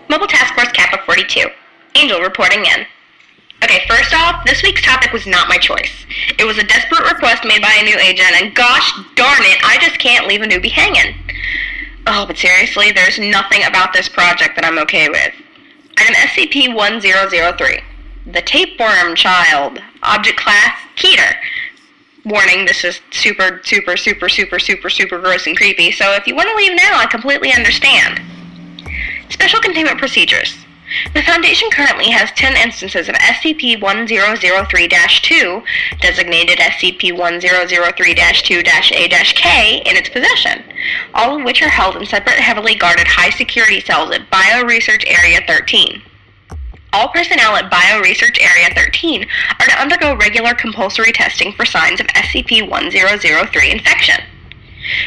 Mobile Task Force Kappa 42. Angel reporting in. Okay, first off, this week's topic was not my choice. It was a desperate request made by a new agent, and gosh darn it, I just can't leave a newbie hanging. Oh, but seriously, there's nothing about this project that I'm okay with. Item SCP-1003. The Tapeworm Child. Object Class, Keter. Warning, this is super gross and creepy, so if you want to leave now, I completely understand. Special Containment Procedures. The Foundation currently has 10 instances of SCP-1003-2, designated SCP-1003-2-A-K, in its possession, all of which are held in separate, heavily guarded high-security cells at Bioresearch Area 13. All personnel at Bioresearch Area 13 are to undergo regular compulsory testing for signs of SCP-1003 infection.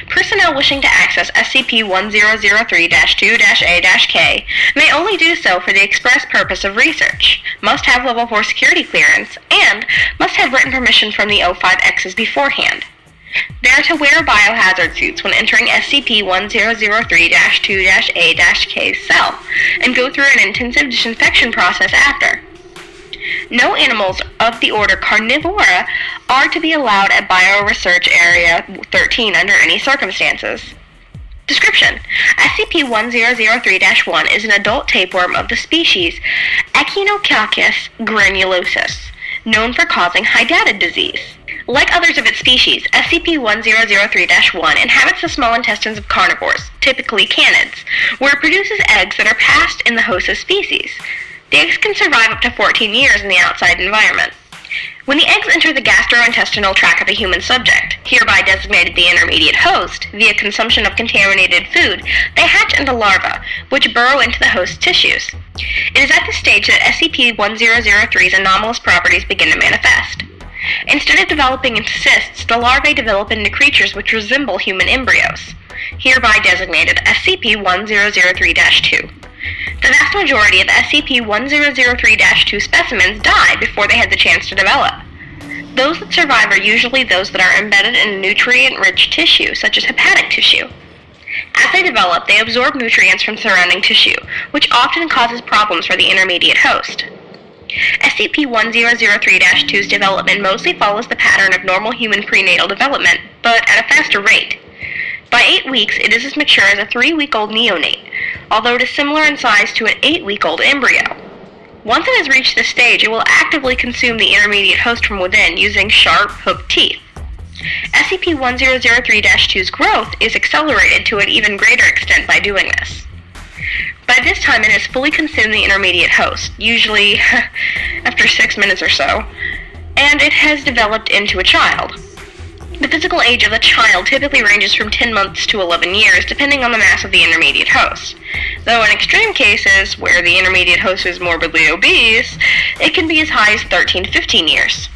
Personnel wishing to access SCP-1003-2-A-K may only do so for the express purpose of research, must have Level 4 security clearance, and must have written permission from the O5Xs beforehand. They are to wear biohazard suits when entering SCP-1003-2-A-K's cell, and go through an intensive disinfection process after. No animals of the order Carnivora are to be allowed at Bioresearch Area 13 under any circumstances. Description: SCP-1003-1 is an adult tapeworm of the species Echinococcus granulosus, known for causing hydatid disease. Like others of its species, SCP-1003-1 inhabits the small intestines of carnivores, typically canids, where it produces eggs that are passed in the host's species. The eggs can survive up to 14 years in the outside environment. When the eggs enter the gastrointestinal tract of a human subject, hereby designated the intermediate host, via consumption of contaminated food, they hatch into larvae, which burrow into the host's tissues. It is at this stage that SCP-1003's anomalous properties begin to manifest. Instead of developing into cysts, the larvae develop into creatures which resemble human embryos, hereby designated SCP-1003-2. The vast majority of SCP-1003-2 specimens die before they had the chance to develop. Those that survive are usually those that are embedded in nutrient-rich tissue, such as hepatic tissue. As they develop, they absorb nutrients from surrounding tissue, which often causes problems for the intermediate host. SCP-1003-2's development mostly follows the pattern of normal human prenatal development, but at a faster rate. By 8 weeks, it is as mature as a 3-week-old neonate, although it is similar in size to an 8-week-old embryo. Once it has reached this stage, it will actively consume the intermediate host from within using sharp, hooked teeth. SCP-1003-2's growth is accelerated to an even greater extent by doing this. By this time, it has fully consumed the intermediate host, usually after 6 minutes or so, and it has developed into a child. The physical age of the child typically ranges from 10 months to 11 years, depending on the mass of the intermediate host. Though in extreme cases, where the intermediate host is morbidly obese, it can be as high as 13 to 15 years.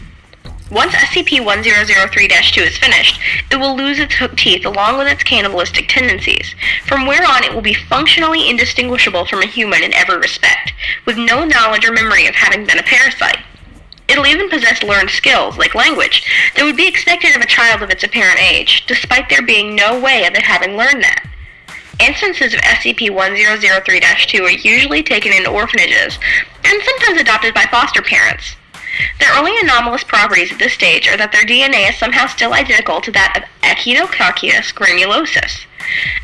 Once SCP-1003-2 is finished, it will lose its hooked teeth along with its cannibalistic tendencies, from where on it will be functionally indistinguishable from a human in every respect, with no knowledge or memory of having been a parasite. It'll even possess learned skills, like language, that would be expected of a child of its apparent age, despite there being no way of it having learned that. Instances of SCP-1003-2 are usually taken in orphanages, and sometimes adopted by foster parents. Their only anomalous properties at this stage are that their DNA is somehow still identical to that of Echinococcus granulosus,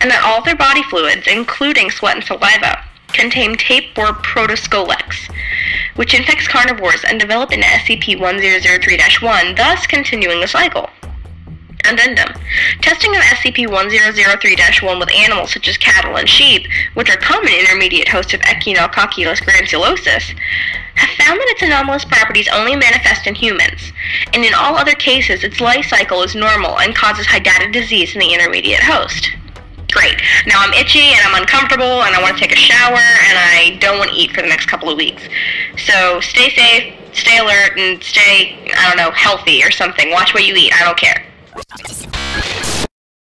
and that all of their body fluids, including sweat and saliva, contain tapeworm protoscolex, which infects carnivores and develop into SCP-1003-1, thus continuing the cycle. Addendum. Testing of SCP-1003-1 with animals such as cattle and sheep, which are common intermediate hosts of Echinococcus granulosus, have found that its anomalous properties only manifest in humans, and in all other cases its life cycle is normal and causes hydatid disease in the intermediate host. Great. Now I'm itchy and I'm uncomfortable and I want to take a shower and I don't want to eat for the next couple of weeks. So stay safe, stay alert, and stay, healthy or something. Watch what you eat. I don't care.